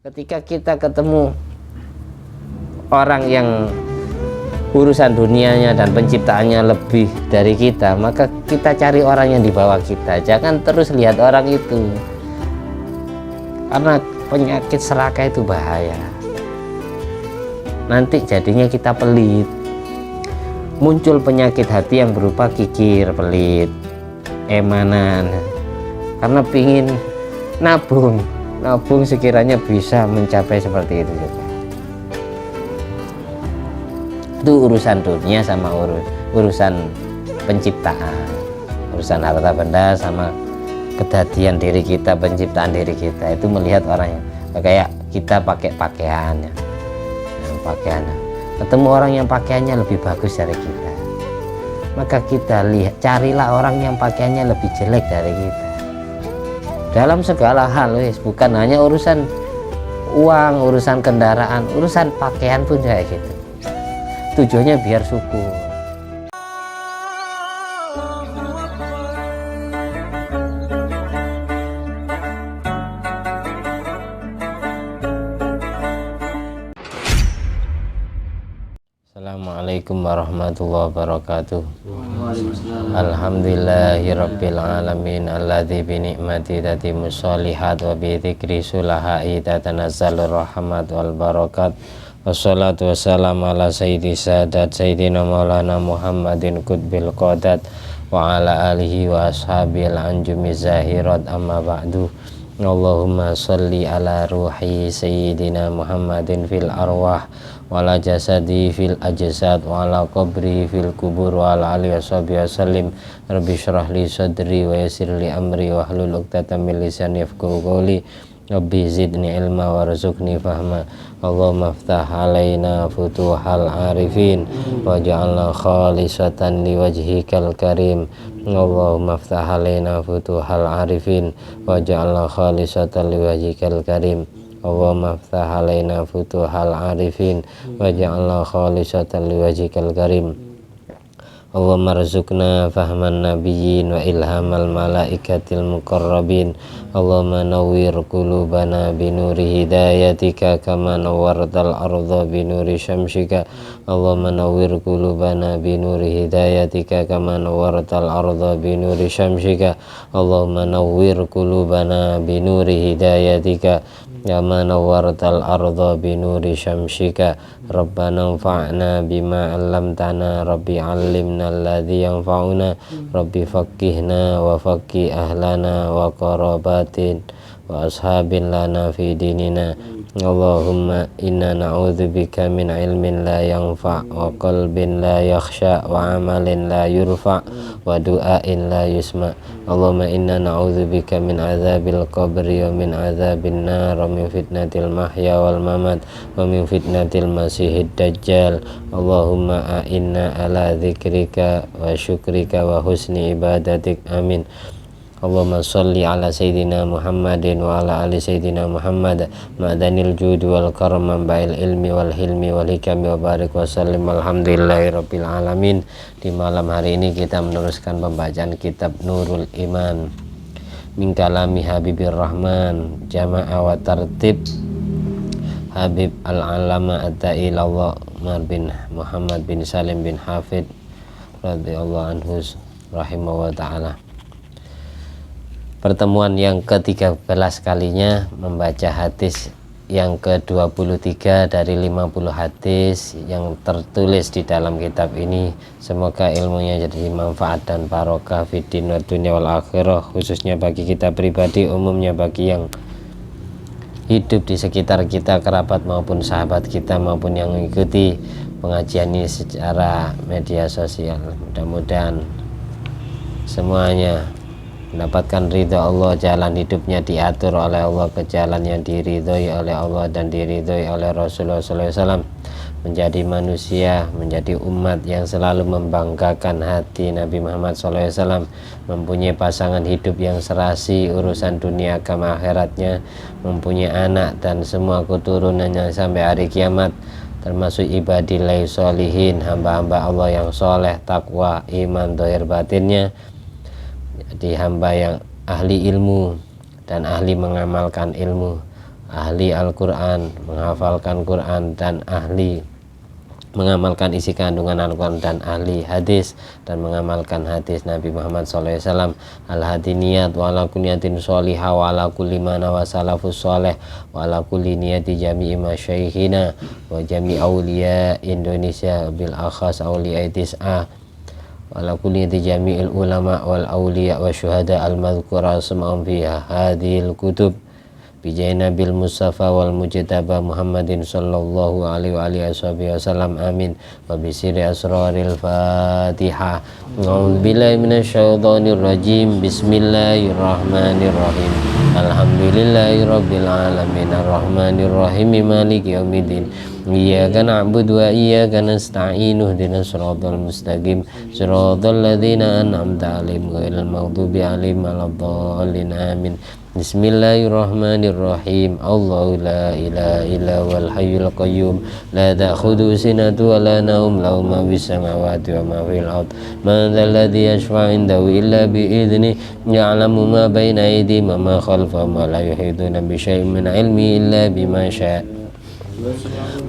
Ketika kita ketemu orang yang urusan dunianya dan penciptaannya lebih dari kita, maka kita cari orang yang di bawah kita. Jangan terus lihat orang itu, karena penyakit serakah itu bahaya. Nanti jadinya kita pelit, muncul penyakit hati yang berupa kikir, pelit, emanan, karena pingin nabung sekiranya bisa mencapai seperti itu juga. Itu urusan dunia sama urusan penciptaan, urusan harta benda sama kedadian diri kita, penciptaan diri kita. Itu melihat orangnya, kayak kita pakai pakaiannya, ketemu orang yang pakaiannya lebih bagus dari kita, maka kita carilah orang yang pakaiannya lebih jelek dari kita dalam segala hal, bukan hanya urusan uang, urusan kendaraan, urusan pakaian pun kayak gitu. Tujuannya biar syukur. Assalamualaikum warahmatullahi wabarakatuh. Alhamdulillahirabbil alamin alladzi bi ni'mati tatimmus sholihat wa bi dzikri sulahai tatanazzalur rahmat wal barakat. Wassalatu wassalamu ala sayyidi sadat sayyidina maulana Muhammadin qutbil qadat wa ala alihi wa ashabil anjumi zahirat, amma ba'du. Allahumma sholli ala ruhi sayyidina Muhammadin fil arwah wa ala jasadi fil ajsad wa ala qabri fil kubur wa ala alihi washabihi wasallim. Rabbi shrah li sadri wa yassir li amri wa hlul 'uqdatam min lisani yafqahu qawli. Rabbi zidni ilma warzuqni fahma. Allahumma ftah alaina futuhal arifin waj'alna khalisatan liwajhikal karim. Allahumma ftah alaina futuhal arifin waj'alna khalisatan liwajhikal karim. Allahumma ftah alaina futuhal arifin waj'alna khalisatan liwajhikal karim. Allahumma rzuqna fahman nabiyyin wa ilhamal malaikatil muqarrabin. Allahumma nawwir qulubana binuri hidayatika kama nawwartal ardha binuri syamsika. Allahumma nawwir qulubana binuri hidayatika kama nawwartal ardha binuri syamsika. Allahumma nawwir qulubana binuri hidayatika kama nawwartal ardha binuri syamsika. Rabbana anfa'na bima 'allamtana, Rabbi 'allimna alladhi yanfa'una, Rabbi faqqihna wa faqqih ahlana wa qarabatin wa ashabin lana fi dinina. Allahumma inna na'udzubika min ilmin la yanfa' wa qalbin la yakhsha wa amalin la yurfa' wa du'ain la yusma'. Allahumma inna na'udzubika min azabil qabri wa min azabin nar wa min fitnatil mahya wal mamat wa min fitnatil masihid dajjal. Allahumma a'inna ala dzikrika wa syukrika wa husni ibadatik. Amin. Allahumma sholli ala sayyidina Muhammadin wa ala ali sayyidina Muhammad ma'danil judi wal karam ba'il ilmi wal hilmi wal hikami wa barik wa sallim. Alhamdulillahi rabbil alamin. Di malam hari ini kita meneruskan pembacaan kitab Nurul Iman min kalami Habibir Rahman Jama'a wa Tartib Habib al-Alama at-Ta'ilallah Umar bin Muhammad bin Salim bin Hafid radhiyallahu anhu rahimahullah ta'ala. Pertemuan yang ke-13 kalinya membaca hadis yang ke-23 dari 50 hadis yang tertulis di dalam kitab ini. Semoga ilmunya jadi manfaat dan barokah fiddin wa dunya wal akhirah, khususnya bagi kita pribadi, umumnya bagi yang hidup di sekitar kita, kerabat maupun sahabat kita, maupun yang mengikuti pengajian ini secara media sosial. Mudah-mudahan semuanya mendapatkan ridha Allah, jalan hidupnya diatur oleh Allah ke jalan yang diridhoi oleh Allah dan diridhoi oleh Rasulullah SAW, menjadi manusia, menjadi umat yang selalu membanggakan hati Nabi Muhammad SAW, mempunyai pasangan hidup yang serasi, urusan dunia agama akhiratnya, mempunyai anak dan semua keturunannya sampai hari kiamat, termasuk ibadillahi sholihin, hamba-hamba Allah yang soleh, takwa, iman, dohir batinnya, jadi hamba yang ahli ilmu dan ahli mengamalkan ilmu. ahli Al-Quran, menghafalkan Quran, dan ahli mengamalkan isi kandungan Al-Quran, dan ahli hadis dan mengamalkan hadis Nabi Muhammad SAW. Al-hadi niyat wa ala kulli niyatin sholihah wa ala kulli mana wa salafus sholeh wa ala kulli niyati jami'i masyaikhina wa jami' awliya Indonesia bil akhas awliya tis'ah wa ala kulli niyati jami'il ulama wal awliya wa syuhada al-madhkura sema'um fiha hadhil kutub bijayna bil Mustafa wal Mujtaba Muhammadin sallallahu alaihi wa alihi wasallam amin wa bisiri asraril Fatihah. A'udzu billahi minasyaitonir rajim. Bismillahirrahmanirrahim. Alhamdulillahi rabbil alamin arrahmanir rahim maliki yaumiddin. Iyyaka na'budu wa iyyaka nasta'in ihdinas siratal mustaqim siratal ladzina an'amta 'alaihim ghairil maghdubi 'alaihim waladdallin amin. Bismillahirrahmanirrahim. Allahu la ilaha illa huwal hayyul qayyum la ta'khudhuhu sinatun wa la nawm lahu ma fis samawati wa ma fil ard man dzal ladzi yashfa'u 'indahu illa bi idzni ya'lamu ma baina aydihim wa ma khalfahum wa la yuhituna bi syai'in min 'ilmihi illa bima syaa'.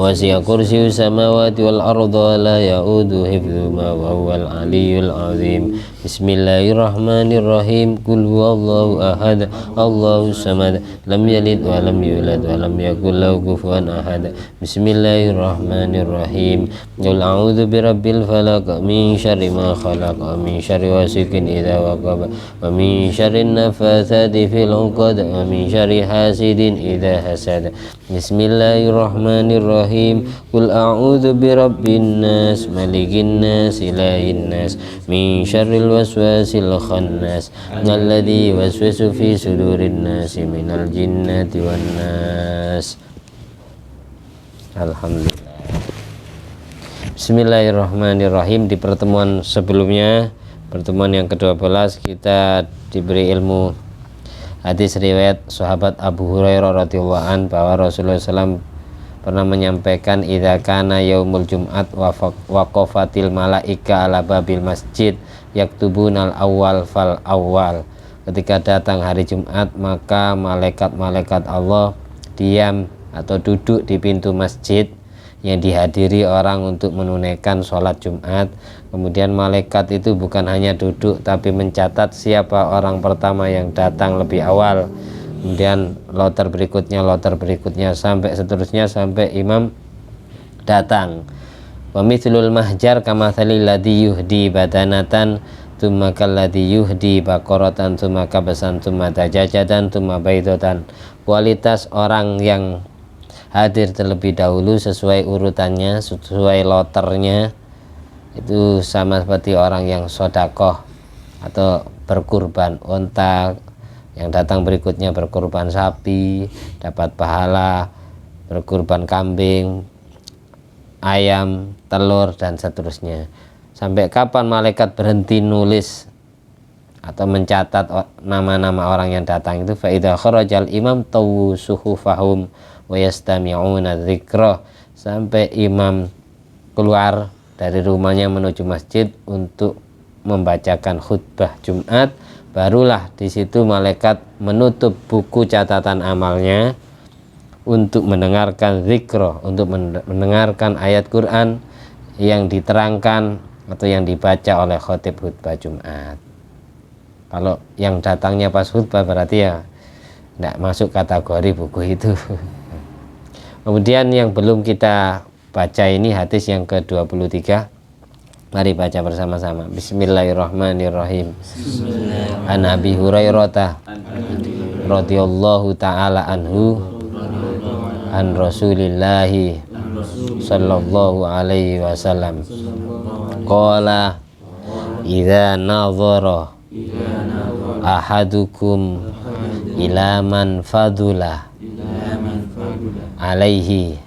Wasi'a kursiyyus samawati wal arda la ya'uduhu hifdzuhuma wa huwal 'aliyyul 'azim. Bismillahirrahmanirrahim. Qul huwallahu ahad, Allahus samad, lam yalid wa lam yulad wa lam yakul lahu kufuwan ahad. Bismillahirrahmanirrahim. Qul a'udzu birabbil falaq min syarri ma khalaq wa min syarri ghasiqin idza waqab wa min syarri naffatsati fil 'uqad wa min syarri hasidin idza hasad. Bismillahirrahmanirrahim. Qul a'udzu birabbin nas malikin nas ilahin nas min syarril waswasil khannas alladzi yuwaswisu fi sudurin nas minal jinnati wan nas. Alhamdulillah. Bismillahirrahmanirrahim. Di pertemuan sebelumnya, pertemuan yang ke-12, kita diberi ilmu hadis riwayat sahabat Abu Hurairah radhiyallahu an bahwa Rasulullah SAW pernah menyampaikan idza kana yaumul jum'at waqafatil malaika ala babil masjid yaktubunal awwal fal awwal. Ketika datang hari Jumat, maka malaikat-malaikat Allah diam atau duduk di pintu masjid yang dihadiri orang untuk menunaikan sholat Jumat. Kemudian malaikat itu bukan hanya duduk tapi mencatat siapa orang pertama yang datang lebih awal, kemudian loter berikutnya sampai seterusnya sampai imam datang. Wa mithlul mahjar kamathalil ladzi yuhdi badanatan tsumma kalladzi yuhdi baqaratan tsumma kabasan tsumma dajajatan tsumma baidatan. Kualitas orang yang hadir terlebih dahulu sesuai urutannya, sesuai loternya, itu sama seperti orang yang sodakoh atau berkurban unta, yang datang berikutnya berkurban sapi dapat pahala, berkurban kambing, ayam, telur, dan seterusnya. Sampai kapan malaikat berhenti nulis atau mencatat nama-nama orang yang datang itu? Fa idza kharajal imam tawu suhufahum wa yastami'una dzikra. Sampai imam keluar dari rumahnya menuju masjid untuk membacakan khutbah Jumat, barulah di situ malaikat menutup buku catatan amalnya untuk mendengarkan zikra, untuk mendengarkan ayat Quran yang diterangkan atau yang dibaca oleh khotib khutbah Jumat. Kalau yang datangnya pas khutbah berarti ya tidak masuk kategori buku itu. Kemudian yang belum kita baca ini hadis yang ke-23. Mari baca bersama-sama. Bismillahirrahmanirrahim. An Abi Hurairah radhiyallahu ta'ala anhu an Rasulillahi sallallahu alaihi wasallam qala idza nadhara ahadukum ila man fadula alaihi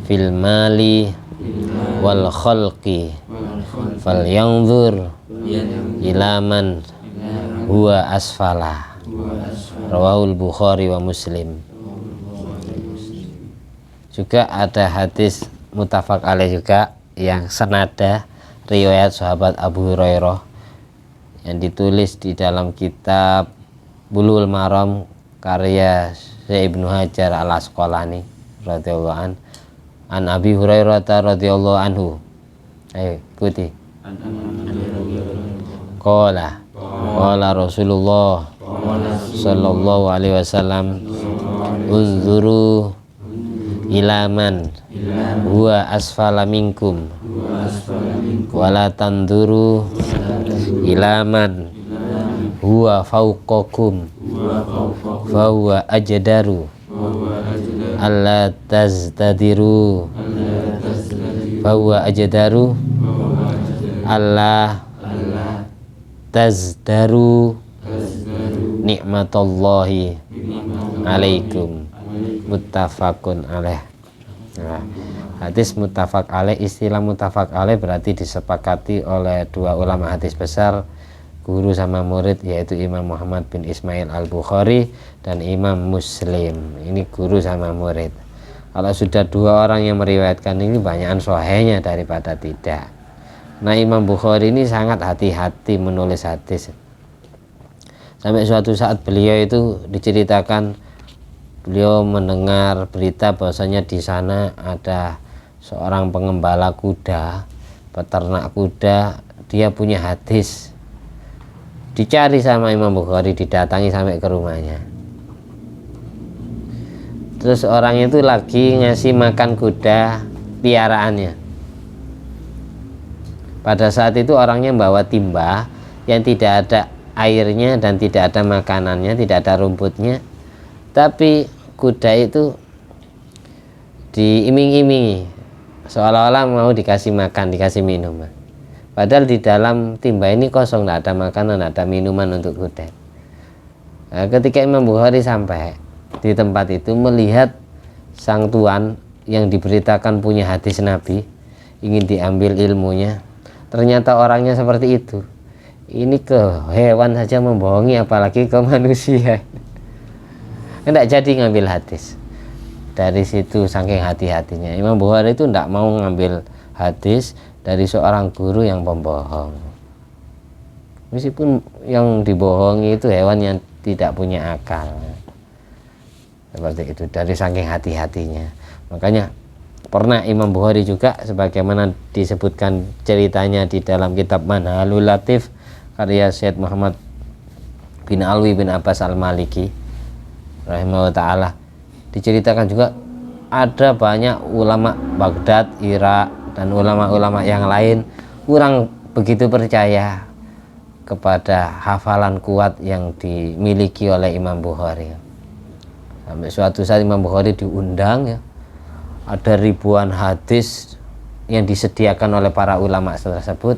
fil mali wal khalqi falyanzur ila man huwa asfala. Rawahul Bukhari wa Muslim. Juga ada hadis muttafaq alaih juga yang senada riwayat sahabat Abu Hurairah yang ditulis di dalam kitab Bulughul Maram karya Ibnu Hajar Al Asqalani radhiyallahu an Abi Hurairah radhiyallahu anhu. Ayo ikuti. Qala Rasulullah sallallahu alaihi wasallam unzuru ilaman huwa asfala minkum wala tanduru ilaman huwa fauqakum fa huwa ajdaru alla tazdadiru fa huwa ajdaru alla tazdaru nikmatallahi alaikum. Muttafaqun alaih. Nah, hadis muttafaq alaih, istilah muttafaq alaih berarti disepakati oleh dua ulama hadis besar, guru sama murid, yaitu Imam Muhammad bin Ismail Al-Bukhari dan Imam Muslim. Ini guru sama murid. Kalau sudah dua orang yang meriwayatkan ini, banyakan sahihnya daripada tidak. Nah, Imam Bukhari ini sangat hati-hati menulis hadis. Sampai suatu saat beliau itu diceritakan, beliau mendengar berita bahwasanya di sana ada seorang pengembala kuda, peternak kuda, dia punya hadis. Dicari sama Imam Bukhari, didatangi sampai ke rumahnya. Terus orang itu lagi ngasih makan kuda piaraannya. Pada saat itu orangnya bawa timba yang tidak ada airnya dan tidak ada makanannya, tidak ada rumputnya, tapi kuda itu diiming-imingi seolah-olah mau dikasih makan, dikasih minuman, padahal di dalam timba ini kosong, tidak ada makanan, tidak ada minuman untuk kuda. Nah, ketika Imam Bukhari sampai di tempat itu, melihat sang tuan yang diberitakan punya hadis Nabi, ingin diambil ilmunya, ternyata orangnya seperti itu. Ini ke hewan saja membohongi, apalagi ke manusia. Tidak jadi ngambil hadis. Dari situ saking hati-hatinya Imam Bukhari itu tidak mau ngambil hadis dari seorang guru yang pembohong, meskipun yang dibohongi itu hewan yang tidak punya akal. Seperti itu, dari saking hati-hatinya. Makanya pernah Imam Bukhari juga, sebagaimana disebutkan ceritanya di dalam kitab Manhalul Latif karya Syed Muhammad bin Alwi bin Abbas Al-Maliki rahimahullah ta'ala, diceritakan juga ada banyak ulama Baghdad, Irak, dan ulama-ulama yang lain kurang begitu percaya kepada hafalan kuat yang dimiliki oleh Imam Bukhari. Sampai suatu saat Imam Bukhari diundang, ya, ada ribuan hadis yang disediakan oleh para ulama tersebut.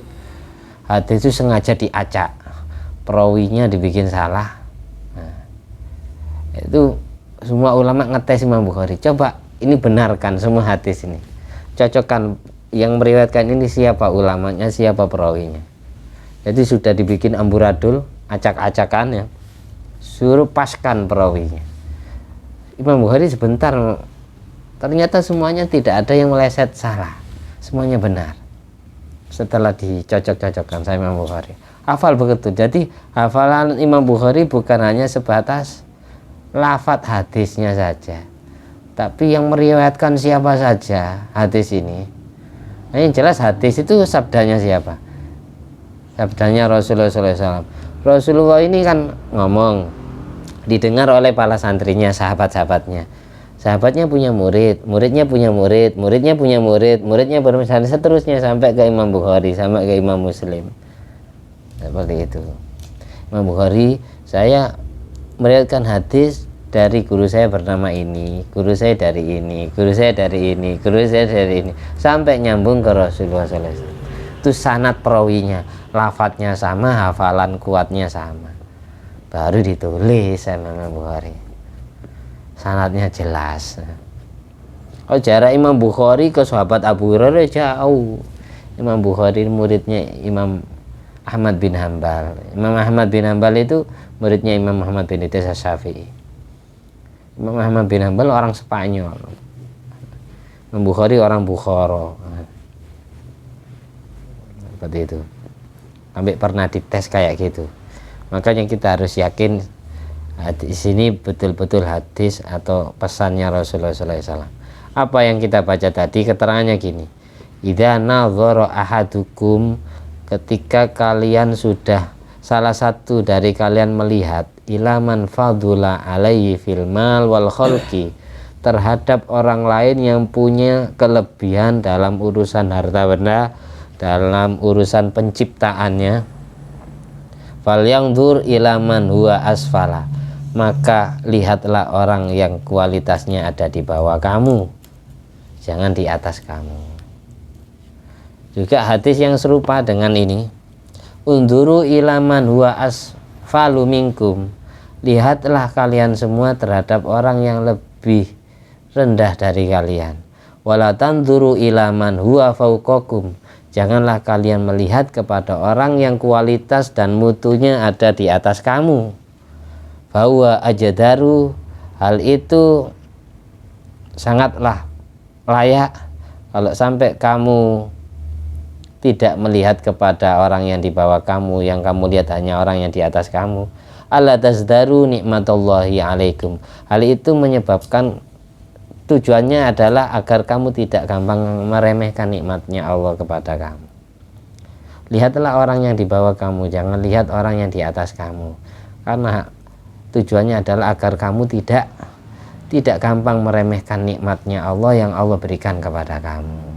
Hadis itu sengaja diacak, perawinya dibikin salah. Nah, itu semua ulama ngetes Imam Bukhari, coba ini benarkan semua hadis ini, cocokkan yang meriwayatkan ini siapa ulamanya, siapa perawinya. Jadi sudah dibikin amburadul, acak-acakan, ya, suruh paskan perawinya. Imam Bukhari sebentar, ternyata semuanya tidak ada yang meleset salah, semuanya benar. Setelah dicocok-cocokkan sama Imam Bukhari, hafal begitu. Jadi hafalan Imam Bukhari bukan hanya sebatas lafadz hadisnya saja, tapi yang meriwayatkan siapa saja hadis ini. Nah, yang jelas hadis itu sabdanya siapa? Sabdanya Rasulullah SAW. Rasulullah ini kan ngomong, didengar oleh para santrinya, sahabat-sahabatnya. Sahabatnya punya murid, muridnya punya murid, muridnya punya murid, muridnya bermisalnya, seterusnya sampai ke Imam Bukhari, sampai ke Imam Muslim. Seperti itu. Imam Bukhari, saya meriwayatkan hadis dari guru saya bernama ini, guru saya dari ini, guru saya dari ini, guru saya dari ini, sampai nyambung ke Rasulullah SAW. Itu sanad perawinya, lafadznya sama, hafalan kuatnya sama, baru ditulis sama Imam Bukhari. Sanadnya jelas. Oh, jarak Imam Bukhari ke sahabat Abu Hurairah jauh. Imam Bukhari muridnya Imam Ahmad bin Hanbal. Imam Ahmad bin Hanbal itu muridnya Imam Muhammad bin Idris Asy-Syafi'i. Imam Ahmad bin Hanbal orang Spanyol, Imam Bukhari orang Bukhara. Seperti itu. Sampai pernah dites kayak gitu. Makanya kita harus yakin Hadis ini betul-betul hadis atau pesannya Rasulullah SAW. Apa yang kita baca tadi keterangannya gini, idza nadhara ahadukum, ketika kalian sudah, salah satu dari kalian melihat, ilaman fadula alaihi fil mal wal khalqi, terhadap orang lain yang punya kelebihan dalam urusan harta benda, dalam urusan penciptaannya, falyanzur ilaman huwa asfala, maka lihatlah orang yang kualitasnya ada di bawah kamu, jangan di atas kamu. Juga hadis yang serupa dengan ini, unduru ilaman huwa asfalu minkum, lihatlah kalian semua terhadap orang yang lebih rendah dari kalian. Wala tanzuru ilaman huwa fauqakum, janganlah kalian melihat kepada orang yang kualitas dan mutunya ada di atas kamu. Bahwa ajadaru, hal itu sangatlah layak kalau sampai kamu tidak melihat kepada orang yang di bawah kamu, yang kamu lihat hanya orang yang di atas kamu. Alla tazdaru nikmatallahi alaikum, hal itu menyebabkan, tujuannya adalah agar kamu tidak gampang meremehkan nikmatnya Allah kepada kamu. Lihatlah orang yang di bawah kamu, jangan lihat orang yang di atas kamu, karena tujuannya adalah agar kamu tidak gampang meremehkan nikmatnya Allah yang Allah berikan kepada kamu.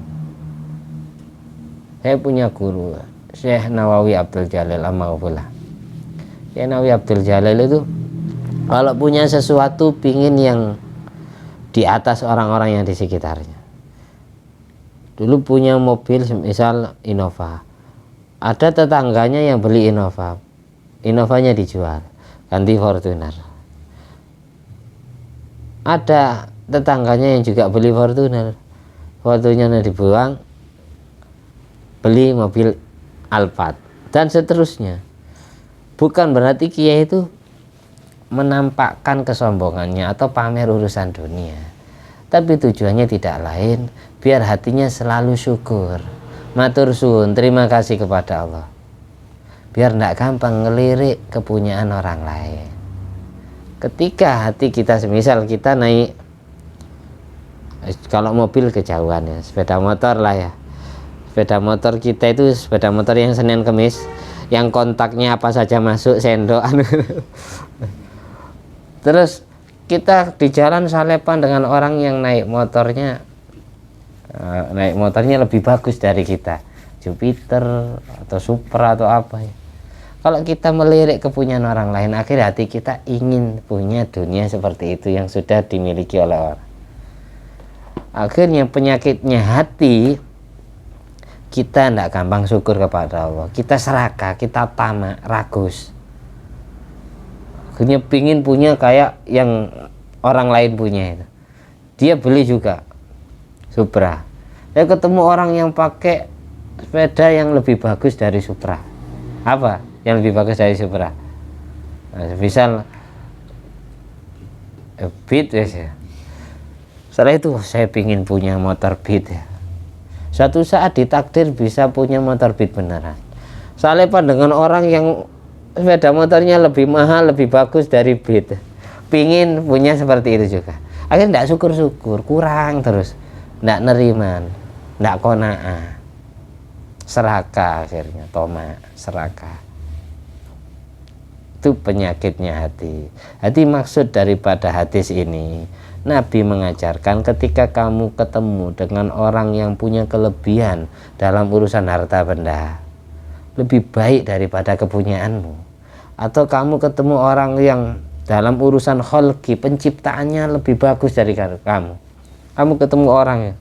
Saya punya guru, Syekh Nawawi Abdul Jalil Al-Maghfulah. Syekh Nawawi Abdul Jalil itu kalau punya sesuatu pingin yang di atas orang-orang yang di sekitarnya. Dulu punya mobil misal Innova, ada tetangganya yang beli Innova, Innovanya dijual, ganti Fortuner. Ada tetangganya yang juga beli Fortuner, Fortunernya dibuang, beli mobil Alphard, dan seterusnya. Bukan berarti kiai itu menampakkan kesombongannya atau pamer urusan dunia, tapi tujuannya tidak lain biar hatinya selalu syukur, matur suwun, terima kasih kepada Allah, biar tidak gampang ngelirik kepunyaan orang lain. Ketika hati kita, semisal kita naik, kalau mobil kejauhan ya, sepeda motor lah ya, sepeda motor kita itu sepeda motor yang Senin Kemis, yang kontaknya apa saja masuk, sendok terus kita di jalan salepan dengan orang yang naik motornya lebih bagus dari kita, Jupiter atau Supra atau apa ya. Kalau kita melirik kepunyaan orang lain, akhirnya hati kita ingin punya dunia seperti itu yang sudah dimiliki oleh orang. Akhirnya penyakitnya hati, kita tidak gampang syukur kepada Allah, kita serakah, kita tamak, ragus. Akhirnya pingin punya kayak yang orang lain punya itu. Dia beli juga Supra, dia ketemu orang yang pakai sepeda yang lebih bagus dari Supra. Apa yang lebih bagus dari Supra? Nah, misal Beat ya. Setelah itu saya pingin punya motor Beat ya. Suatu saat ditakdir bisa punya motor Beat beneran. Salepan dengan orang yang sepeda motornya lebih mahal, lebih bagus dari Beat, pingin punya seperti itu juga. Akhirnya tidak syukur-syukur, kurang terus, tidak neriman, tidak qanaah, serakah, akhirnya tomak, serakah. Itu penyakitnya hati. Hati maksud daripada hadis ini, Nabi mengajarkan ketika kamu ketemu dengan orang yang punya kelebihan dalam urusan harta benda, lebih baik daripada kepunyaanmu, atau kamu ketemu orang yang dalam urusan kholqi, penciptaannya lebih bagus dari kamu ketemu orang yang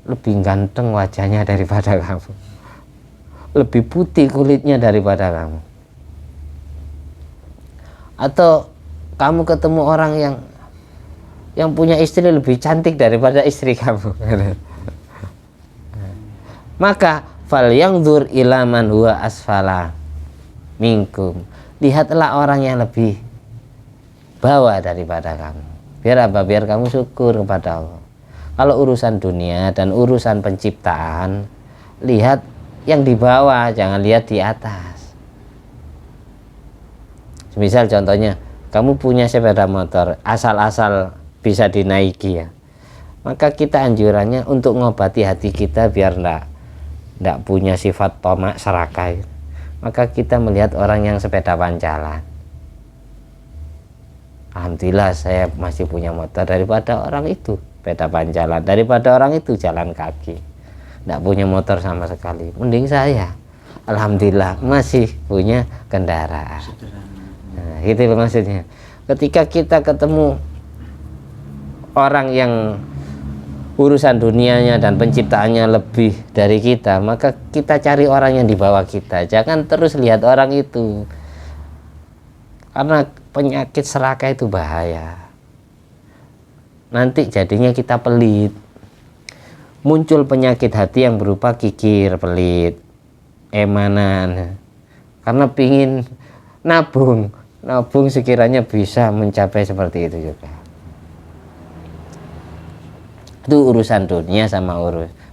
lebih ganteng wajahnya daripada kamu, lebih putih kulitnya daripada kamu, atau kamu ketemu orang yang punya istri lebih cantik daripada istri kamu, maka fal yanzur ila man huwa asfala minkum, lihatlah orang yang lebih bawah daripada kamu. Biar apa? Biar kamu syukur kepada Allah. Kalau urusan dunia dan urusan penciptaan, lihat yang di bawah, jangan lihat di atas. Misal contohnya kamu punya sepeda motor asal-asal bisa dinaiki ya, maka kita anjurannya untuk ngobati hati kita biar ndak punya sifat tomak serakah, maka kita melihat orang yang sepeda pancalan, alhamdulillah saya masih punya motor daripada orang itu sepeda pancalan, daripada orang itu jalan kaki ndak punya motor sama sekali, mending saya alhamdulillah masih punya kendaraan. Nah, gitu loh maksudnya. Ketika kita ketemu orang yang urusan dunianya dan penciptaannya lebih dari kita, maka kita cari orang yang di bawah kita, jangan terus lihat orang itu, karena penyakit serakah itu bahaya. Nanti jadinya kita pelit, muncul penyakit hati yang berupa kikir, pelit, emanan, karena pingin nabung sekiranya bisa mencapai seperti itu juga. Itu urusan dunia sama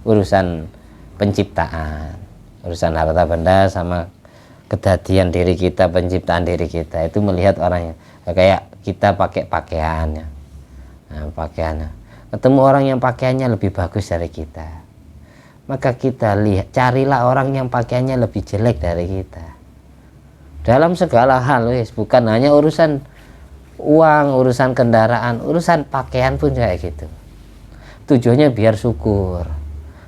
urusan penciptaan, urusan harta benda sama kedadian diri kita, penciptaan diri kita. Itu melihat orangnya, kayak kita pakai pakaiannya, nah, pakaiannya ketemu orang yang pakaiannya lebih bagus dari kita, maka kita lihat, carilah orang yang pakaiannya lebih jelek dari kita dalam segala hal, bukan hanya urusan uang, urusan kendaraan, urusan pakaian pun kayak gitu. Tujuannya biar syukur.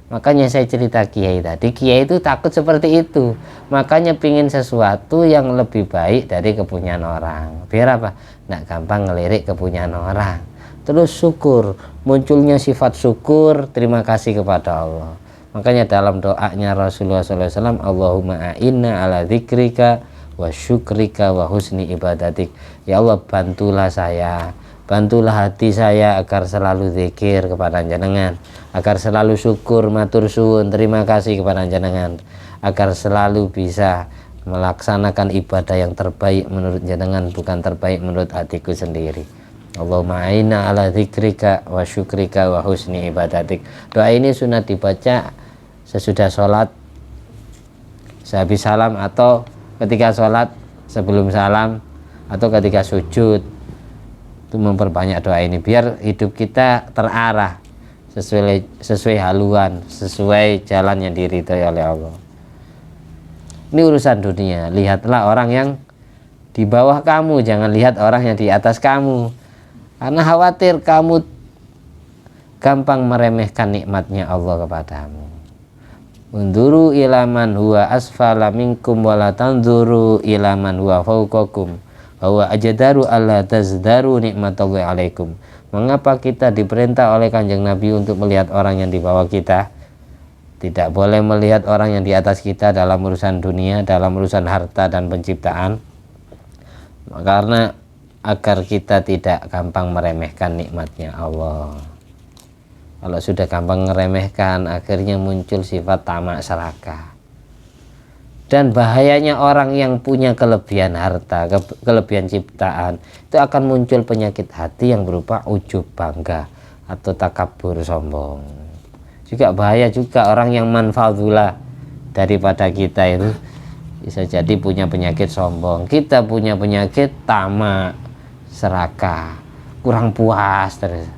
Makanya saya cerita kiai tadi, kiai itu takut seperti itu, makanya pingin sesuatu yang lebih baik dari kepunyaan orang, biar apa? Nggak gampang ngelirik kepunyaan orang. Terus syukur, munculnya sifat syukur, terima kasih kepada Allah. Makanya dalam doanya Rasulullah SAW, Allahumma a'inna ala dzikrika wa syukrika wa husni ibadatik. Ya Allah, bantulah saya, bantulah hati saya agar selalu zikir kepada jenengan, agar selalu syukur, matur suwun, terima kasih kepada jenengan, agar selalu bisa melaksanakan ibadah yang terbaik menurut jenengan, bukan terbaik menurut hatiku sendiri. Allahumma a'inna ala dzikrika wa syukrika wa husni ibadatik. Doa ini sunat dibaca sesudah sholat, sehabis salam, atau ketika sholat sebelum salam, atau ketika sujud. Itu memperbanyak doa ini biar hidup kita terarah sesuai haluan, sesuai jalan yang diridhoi oleh Allah. Ini urusan dunia, lihatlah orang yang di bawah kamu, jangan lihat orang yang di atas kamu, karena khawatir kamu gampang meremehkan nikmatnya Allah kepadamu. Unduru ilaman huwa asfala minkum wala tanzuru ilaman huwa fawqakum bahwa ajadaru alla tazdaru nikmatallahi alaikum. Mengapa kita diperintah oleh Kanjeng Nabi untuk melihat orang yang di bawah kita? Tidak boleh melihat orang yang di atas kita dalam urusan dunia, dalam urusan harta dan penciptaan, karena agar kita tidak gampang meremehkan nikmatnya Allah. Kalau sudah gampang meremehkan, akhirnya muncul sifat tamak serakah. Dan bahayanya orang yang punya kelebihan harta, kelebihan ciptaan, itu akan muncul penyakit hati yang berupa ujub, bangga, atau takabur, sombong. Juga bahaya juga orang yang manfaatullah daripada kita itu bisa jadi punya penyakit sombong. Kita punya penyakit tamak, serakah, kurang puas terus.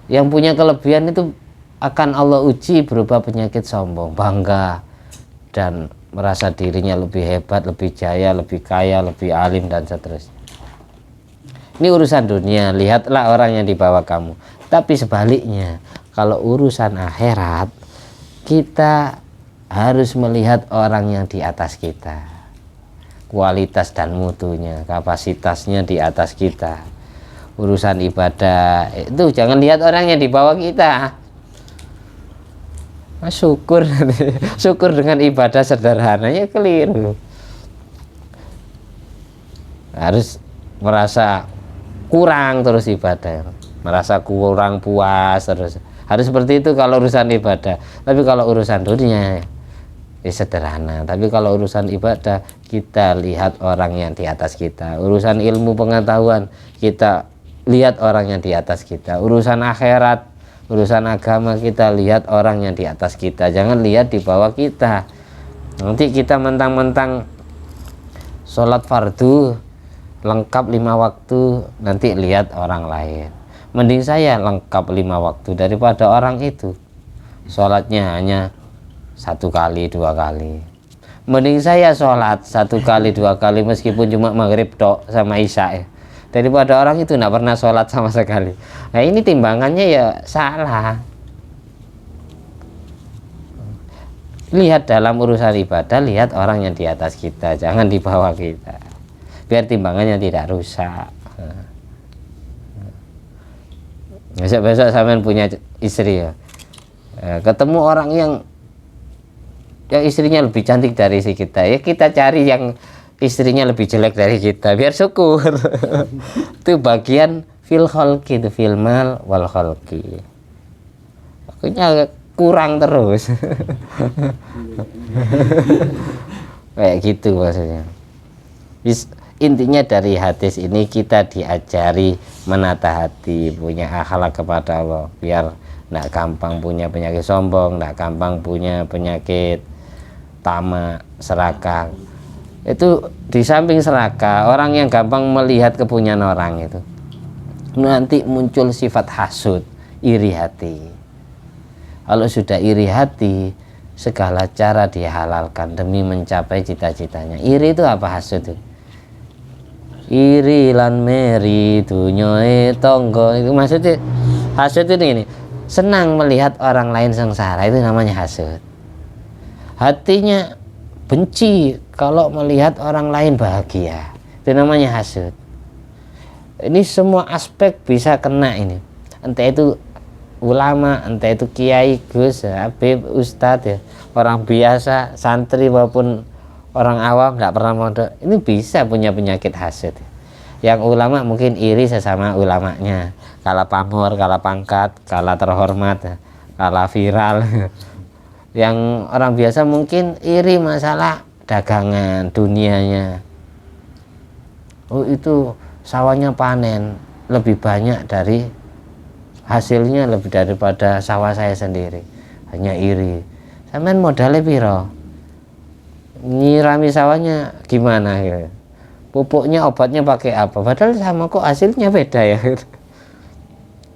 Yang punya kelebihan itu akan Allah uji berupa penyakit sombong, bangga, dan merasa dirinya lebih hebat, lebih jaya, lebih kaya, lebih alim, dan seterusnya. Ini urusan dunia, lihatlah orang yang di bawah kamu. Tapi sebaliknya, kalau urusan akhirat, kita harus melihat orang yang di atas kita, kualitas dan mutunya, kapasitasnya di atas kita. Urusan ibadah itu jangan lihat orang yang di bawah kita. Syukur dengan ibadah sederhananya keliru. Harus merasa kurang terus ibadah, merasa kurang puas terus. Harus seperti itu kalau urusan ibadah. Tapi kalau urusan dunia ya sederhana. Tapi kalau urusan ibadah, kita lihat orang yang di atas kita. Urusan ilmu pengetahuan, kita lihat orang yang di atas kita. Urusan akhirat, urusan agama, kita lihat orang yang di atas kita, jangan lihat di bawah kita. Nanti kita mentang-mentang sholat fardu lengkap 5 waktu nanti lihat orang lain. Mending saya lengkap 5 waktu daripada orang itu sholatnya hanya 1 kali 2 kali. Mending saya sholat 1 kali 2 kali meskipun cuma maghrib tok sama isya ya, daripada orang itu tidak pernah sholat sama sekali. Nah ini timbangannya ya salah. Lihat dalam urusan ibadah, lihat orang yang di atas kita, jangan di bawah kita, biar timbangannya tidak rusak. Besok-besok sampean punya istri ya, ketemu orang yang istrinya lebih cantik dari si kita, ya kita cari yang istrinya lebih jelek dari kita, biar syukur. Itu bagian fil kholqi, itu fil mal wal kholqi. Pokoknya kurang terus. Kayak gitu maksudnya. Intinya dari hadis ini kita diajari menata hati, punya akhlak kepada Allah, biar tidak gampang punya penyakit sombong, tidak gampang punya penyakit tamak, serakah. Itu di samping serakah, orang yang gampang melihat kepunyaan orang itu nanti muncul sifat hasud, iri hati. Kalau sudah iri hati, segala cara dihalalkan demi mencapai cita-citanya. Iri itu apa hasud itu? Iri lan meri dunyoe tonggo, itu maksudnya hasud itu ini, senang melihat orang lain sengsara, itu namanya hasud. Hatinya benci kalau melihat orang lain bahagia, itu namanya hasud. Ini semua aspek bisa kena ini, entah itu ulama, entah itu kiai, gus, habib, ustadz ya, orang biasa, santri maupun orang awam nggak pernah mondok, ini bisa punya penyakit hasud. Yang ulama mungkin iri sesama ulamanya, kalah pamor, kalah pangkat, kalah terhormat, kalah viral. Yang orang biasa mungkin iri masalah dagangan, dunianya. Oh itu sawahnya panen lebih banyak dari hasilnya, lebih daripada sawah saya sendiri, hanya iri. Sampean modalnya piro? Nyirami sawahnya gimana gitu, pupuknya obatnya pakai apa, padahal sama kok hasilnya beda ya.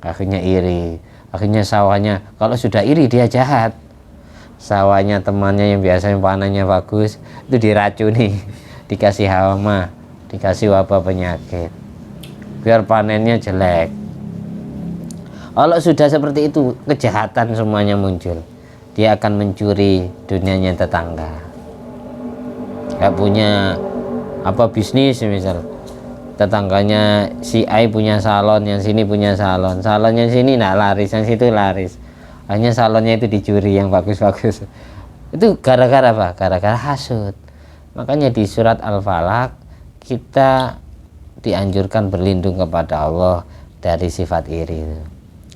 Akhirnya iri, akhirnya sawahnya, kalau sudah iri dia jahat. Sawahnya temannya yang biasanya panennya bagus itu diracuni, dikasih hama, dikasih wabah penyakit biar panennya jelek. Kalau sudah seperti itu, kejahatan semuanya muncul. Dia akan mencuri dunianya tetangga. Gak punya apa bisnis misal, tetangganya si A punya salon, yang sini punya salon, salonnya sini nggak laris, yang situ laris, hanya salonnya itu dicuri yang bagus-bagus. Itu gara-gara apa? Gara-gara hasud. Makanya di surat Al-Falaq kita dianjurkan berlindung kepada Allah dari sifat iri.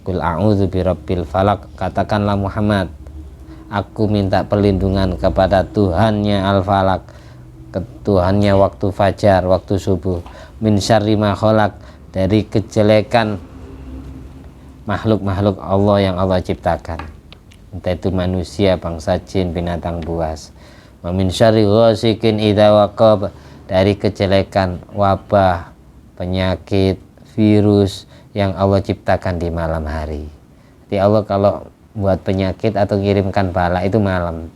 Qul a'udzu birabbil falaq, katakanlah Muhammad, aku minta perlindungan kepada Tuhannya Al-Falaq, Tuhannya waktu fajar, waktu subuh, min syarri ma khalaq, dari kejelekan makhluk-makhluk Allah yang Allah ciptakan, entah itu manusia, bangsa jin, binatang buas. Wa min syarri ghasikin idza waqab, dari kejelekan wabah, penyakit, virus yang Allah ciptakan di malam hari. Jadi Allah kalau buat penyakit atau kirimkan bala itu malam.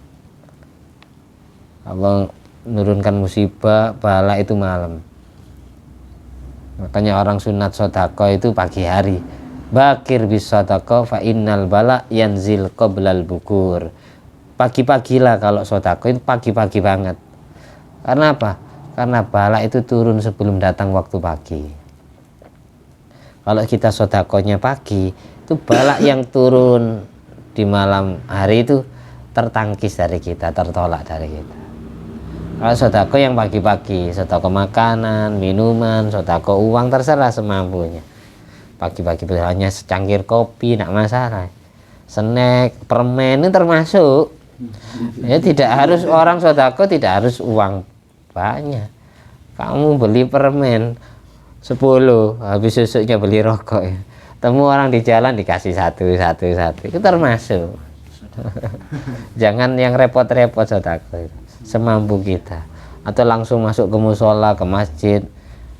Allah menurunkan musibah, bala itu malam. Makanya orang sunat sodako itu pagi hari. Bakir bis sodako fa innal bala yanzil qoblal bukur. Pagi-pagilah kalau sodako, itu pagi-pagi banget. Karena apa? Karena bala itu turun sebelum datang waktu pagi. Kalau kita sodakonya pagi, itu bala yang turun di malam hari itu tertangkis dari kita, tertolak dari kita. Kalau sodako yang pagi-pagi, sodako makanan, minuman, sodako uang, terserah semampunya. Pagi-pagi hanya secangkir kopi, tidak masalah. Snack, permen itu termasuk. Ya, tidak harus orang sodako, tidak harus uang banyak. Kamu beli permen 10, habis susuknya beli rokok ya. Temu orang di jalan dikasih satu, itu termasuk. Jangan yang repot-repot sodako itu, semampu kita. Atau langsung masuk ke musola, ke masjid,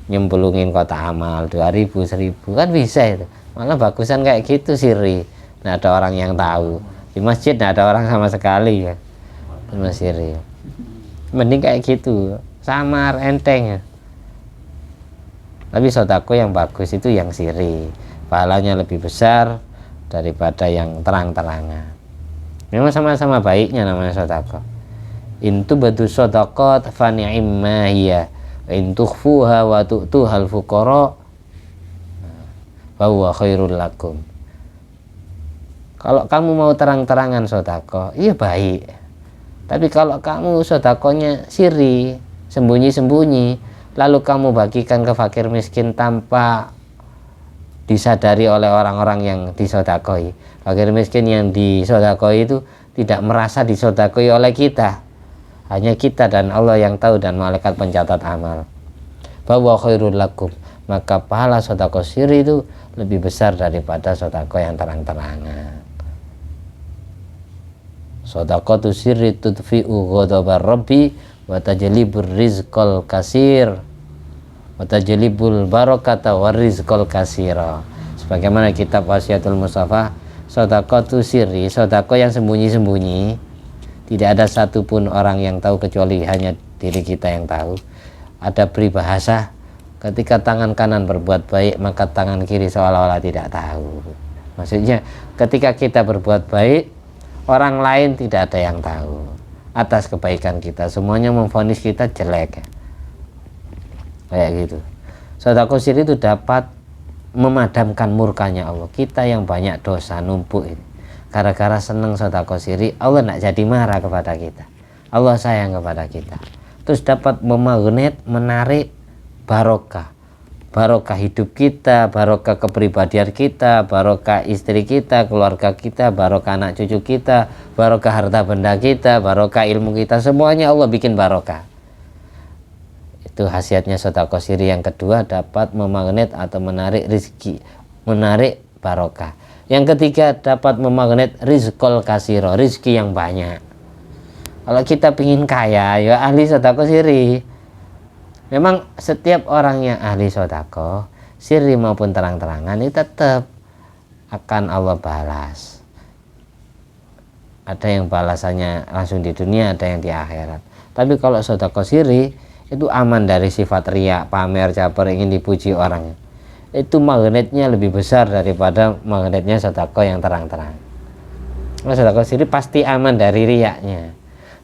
nyembulungin kotak amal 2.000 1.000 kan bisa itu. Malah bagusan kayak gitu siri, nggak ada orang yang tahu. Di masjid nggak ada orang sama sekali ya, cuma siri. Mending kayak gitu, samar enteng ya. Tapi sodako yang bagus itu yang siri, pahalanya lebih besar daripada yang terang-terangan. Memang sama-sama baiknya namanya sodako. Intu batu sodakot fa ni'imma hiya, in tukhfuha wa tu'tuhal fuqara fa huwa khairul lakum. Kalau kamu mau terang-terangan sodako, iya baik. Tapi kalau kamu sodakonya siri, sembunyi-sembunyi, lalu kamu bagikan ke fakir miskin tanpa disadari oleh orang-orang yang disodakoi. Fakir miskin yang disodakoi itu tidak merasa disodakoi oleh kita, hanya kita dan Allah yang tahu dan malaikat pencatat amal. Bahwa khairul lakum, maka pahala sodako siri itu lebih besar daripada sodako yang terang-terangan. Sodaqatu sirri tudfi'u ghadabar rabbi wa tajlibur rizqal kasir wa tajlibul barakata war rizqal kasira. Sebagaimana kitab Wasiatul Mustafa, sodaqatu sirri, sodaqo yang sembunyi-sembunyi, tidak ada satupun orang yang tahu kecuali hanya diri kita yang tahu. Ada peribahasa, ketika tangan kanan berbuat baik maka tangan kiri seolah-olah tidak tahu. Maksudnya ketika kita berbuat baik, orang lain tidak ada yang tahu atas kebaikan kita, semuanya memvonis kita jelek, kayak gitu. Sedekah siri itu dapat memadamkan murkanya Allah. Kita yang banyak dosa numpuk ini, gara-gara senang sedekah siri, Allah tidak jadi marah kepada kita, Allah sayang kepada kita. Terus dapat memagnet, menarik barokah, barokah hidup kita, barokah kepribadian kita, barokah istri kita, keluarga kita, barokah anak cucu kita, barokah harta benda kita, barokah ilmu kita, semuanya Allah bikin barokah. Itu khasiatnya sedekah siri. Yang kedua, dapat memagnet atau menarik rezeki, menarik barokah. Yang ketiga, dapat memagnet rizqal kasiro, rezeki yang banyak. Kalau kita pingin kaya, ya ahli sedekah siri. Memang setiap orang yang ahli sodako, siri maupun terang-terangan, itu tetap akan Allah balas. Ada yang balasannya langsung di dunia, ada yang di akhirat. Tapi kalau sodako siri, itu aman dari sifat riak, pamer, caper, ingin dipuji orang. Itu magnetnya lebih besar daripada magnetnya sodako yang terang-terang. Kalau sodako siri pasti aman dari riaknya.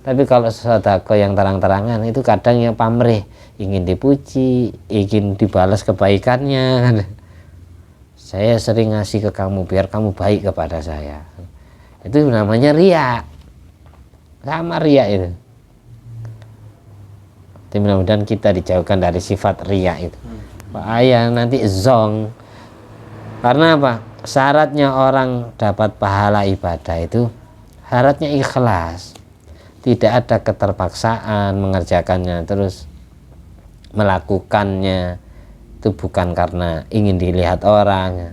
Tapi kalau sodako yang terang-terangan, itu kadang yang pamrih, ingin dipuji, ingin dibalas kebaikannya. Saya sering ngasih ke kamu biar kamu baik kepada saya. Itu namanya riya. Sama riya itu. Jadi mudah-mudahan kita dijauhkan dari sifat riya itu. Bahaya nanti zong. Karena apa? Syaratnya orang dapat pahala ibadah itu syaratnya ikhlas. Tidak ada keterpaksaan mengerjakannya, terus melakukannya itu bukan karena ingin dilihat orang.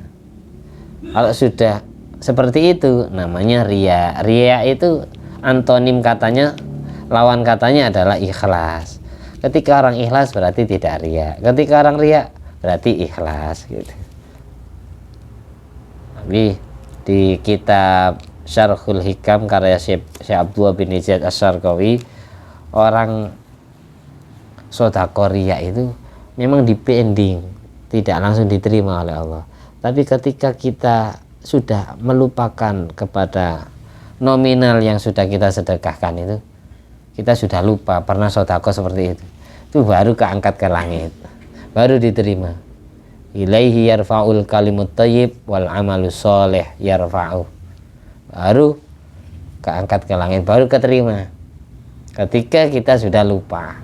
Kalau sudah seperti itu namanya riya. Riya itu antonim katanya, lawan katanya adalah ikhlas. Ketika orang ikhlas berarti tidak riya, ketika orang riya berarti ikhlas gitu. Tapi di kitab Syarhul Hikam karya Syekh Abdullah bin Zaid Asy-Syarqawi, orang sedekah riya itu memang di pending, tidak langsung diterima oleh Allah. Tapi ketika kita sudah melupakan kepada nominal yang sudah kita sedekahkan itu, kita sudah lupa pernah sedekah seperti itu baru keangkat ke langit, baru diterima. Ilaihi yarfa'ul kalimut thayyib wal amalus sholih yarfa'u, baru keangkat ke langit, baru keterima. Ketika kita sudah lupa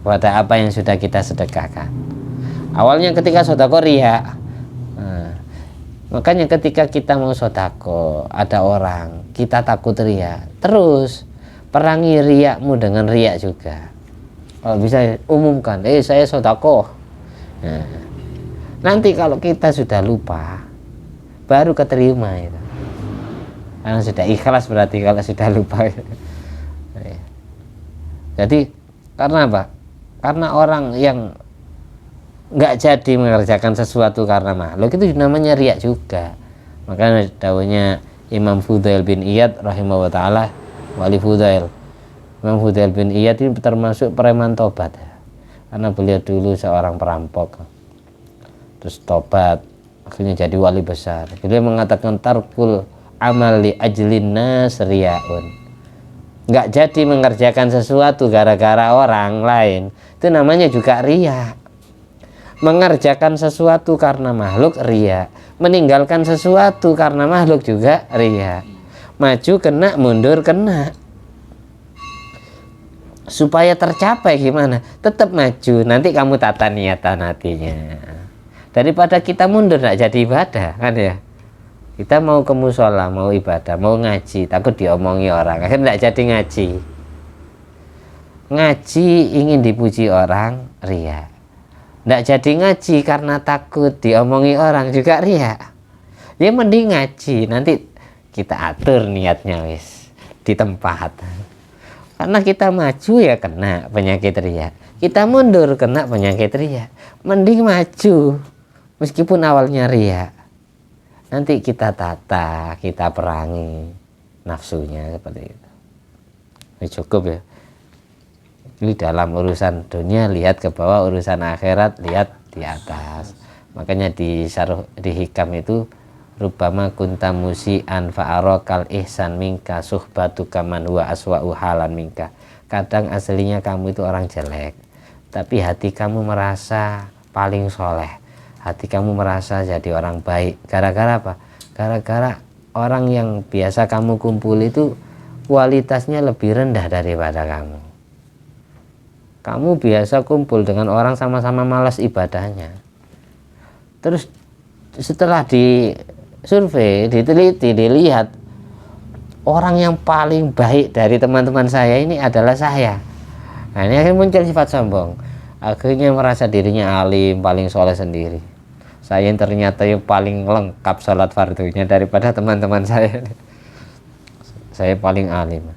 pada apa yang sudah kita sedekahkan. Awalnya ketika sedekah riya, makanya ketika kita mau sedekah ada orang, kita takut riya, terus perangi riakmu dengan riak juga. Kalau bisa umumkan, saya sedekah. Nanti kalau kita sudah lupa, baru keterima itu. Karena sudah ikhlas berarti kalau sudah lupa. Jadi karena apa? Karena orang yang nggak jadi mengerjakan sesuatu karena makhluk, itu namanya riya juga. Makanya dawuhnya Imam Fudail bin Iyad rahimahullah ta'ala, wali Fudail, Imam Fudail bin Iyad ini termasuk preman tobat, karena beliau dulu seorang perampok, terus tobat, akhirnya jadi wali besar. Beliau mengatakan tarkul amali ajlin nas riyaun, nggak jadi mengerjakan sesuatu gara-gara orang lain, itu namanya juga riya. Mengerjakan sesuatu karena makhluk riya, meninggalkan sesuatu karena makhluk juga riya. Maju kena, mundur kena. Supaya tercapai gimana? Tetap maju, nanti kamu tata niatan hatinya. Daripada kita mundur nggak jadi ibadah kan ya. Kita mau ke musola, mau ibadah, mau ngaji, takut diomongi orang, akhirnya nggak jadi ngaji. Ngaji ingin dipuji orang, riya. Nggak jadi ngaji karena takut diomongi orang, juga riya. Ya mending ngaji, nanti kita atur niatnya wis di tempat. Karena kita maju ya kena penyakit riya, kita mundur kena penyakit riya. Mending maju meskipun awalnya riya. Nanti kita tata, kita perangi nafsunya seperti itu. Ini cukup ya. Ini dalam urusan dunia lihat ke bawah, urusan akhirat lihat di atas. Makanya di syarah di hikam itu rubama kunta musian fa'arokal ihsan minka suhbatu kaman huwa aswa'u halan minka. Kadang aslinya kamu itu orang jelek, tapi hati kamu merasa paling soleh, hati kamu merasa jadi orang baik. Gara-gara apa? Gara-gara orang yang biasa kamu kumpul itu kualitasnya lebih rendah daripada kamu. Kamu biasa kumpul dengan orang sama-sama malas ibadahnya. Terus setelah disurvei, diteliti, dilihat, orang yang paling baik dari teman-teman saya ini adalah saya. Nah ini akhirnya muncul sifat sombong. Akhirnya merasa dirinya alim, paling soleh sendiri. Saya yang ternyata yang paling lengkap sholat fardunya daripada teman-teman saya. Saya paling alim.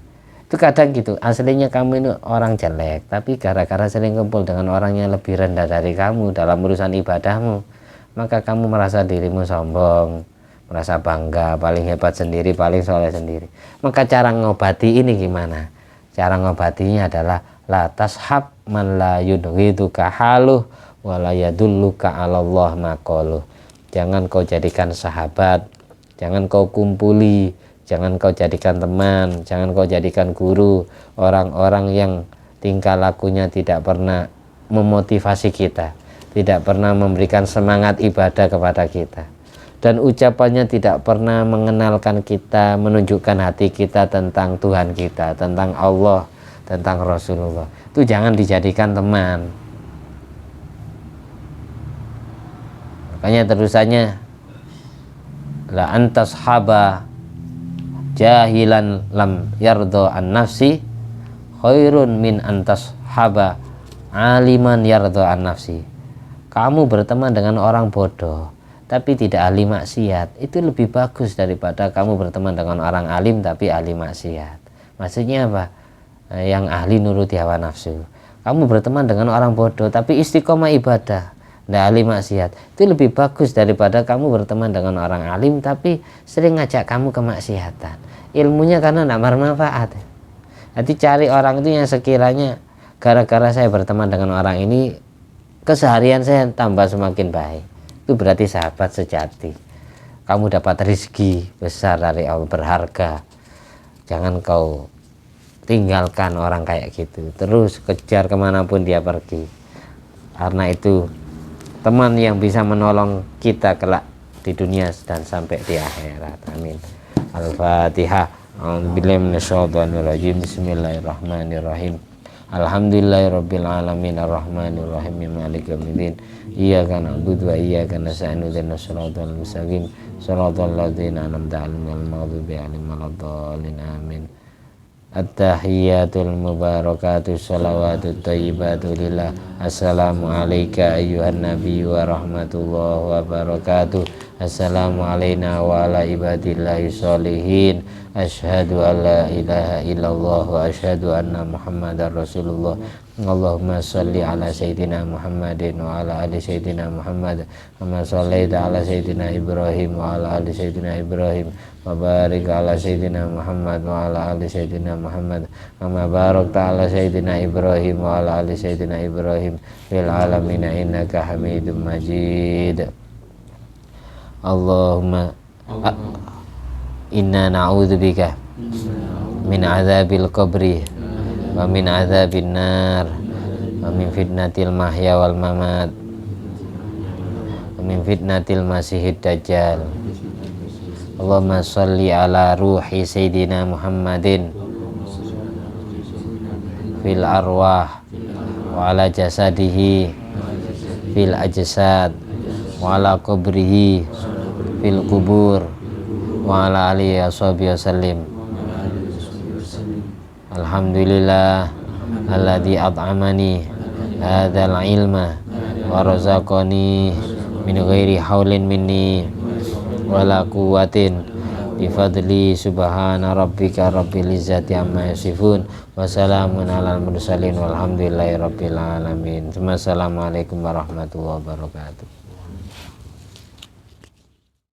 Itu kadang gitu, aslinya kamu ini orang jelek, tapi gara-gara sering kumpul dengan orang yang lebih rendah dari kamu dalam urusan ibadahmu, maka kamu merasa dirimu sombong, merasa bangga, paling hebat sendiri, paling soleh sendiri. Maka cara ngobati ini gimana? Cara ngobatinya adalah la tashab man la yudghiduka haluh wa la yadulluka 'alallah maqaluh. Jangan kau jadikan sahabat, jangan kau kumpuli, jangan kau jadikan teman, jangan kau jadikan guru orang-orang yang tingkah lakunya tidak pernah memotivasi kita, tidak pernah memberikan semangat ibadah kepada kita, dan ucapannya tidak pernah mengenalkan kita, menunjukkan hati kita tentang Tuhan kita, tentang Allah, tentang Rasulullah. Itu jangan dijadikan teman. Makanya terusannya la antas haba jahilan lam yardo an nafsi khairun min antas haba aliman yardo an nafsi. Kamu berteman dengan orang bodoh tapi tidak ahli maksiat, itu lebih bagus daripada kamu berteman dengan orang alim tapi ahli maksiat. Maksudnya apa? Yang ahli nuruti hawa nafsu. Kamu berteman dengan orang bodoh tapi istiqomah ibadah, tidak ahli maksiat, itu lebih bagus daripada kamu berteman dengan orang alim tapi sering ngajak kamu kemaksiatan. Ilmunya karena tidak bermanfaat. Jadi cari orang itu yang sekiranya gara-gara saya berteman dengan orang ini, keseharian saya tambah semakin baik. Itu berarti sahabat sejati. Kamu dapat rezeki besar dari Allah, berharga. Jangan kau tinggalkan orang kayak gitu, terus kejar kemanapun dia pergi. Karena itu teman yang bisa menolong kita kelak di dunia dan sampai di akhirat. Amin. Al-Fatihah. A'udzubillahi minasyaitonir rajim. Bismillahirrahmanirrahim. Alhamdulillahirabbil alamin arrahmanir rahim maliki yaumiddin. Iyyaka na'budu wa iyyaka nasta'in ihdinas siratal mustaqim siratal ladzina an'amta 'alaihim ghairil maghdubi 'alaihim waladdallin. Amin. At-tahiyyatul mubarakatuh shalawatut thayyibatu lillah. Assalamu alayka ayyuhan nabiy wa rahmatullahi wa barakatuh. Assalamu alayna wa ala ibadillahi sholihin. Asyhadu an la ilaha illallah wa asyhadu anna muhammadar rasulullah. Allahumma sholli ala sayyidina Muhammadin wa ala ali sayyidina Muhammad kama shallaita ala sayyidina Ibrahim wa ala ali sayyidina Ibrahim wa barik ala sayyidina Muhammad wa ala ali sayyidina Muhammad kama barakta ala sayyidina Ibrahim wa ala ali sayyidina Ibrahim fil alamin innaka Hamidum Majid. Allahumma inna na'udzubika min adzabil qabri wa min adzabin nar wa min fitnatil mahya wal mamat wa min fitnatil masihid dajjal. Allahumma sholli ala ruhi sayyidina Muhammadin fil arwah wa ala jasadihi fil ajsad wa ala qabrihi fil kubur wa ala alihi washabihi wasallim. Alhamdulillah alladzi at'amani hadzal ilma wa razaqani min ghairi haulin minni wala quwwatin bi fadli subhana rabbika rabbil izzati amma yasifun wa salamun alal mursalin walhamdulillahi rabbil alamin. Assalamualaikum warahmatullahi wabarakatuh.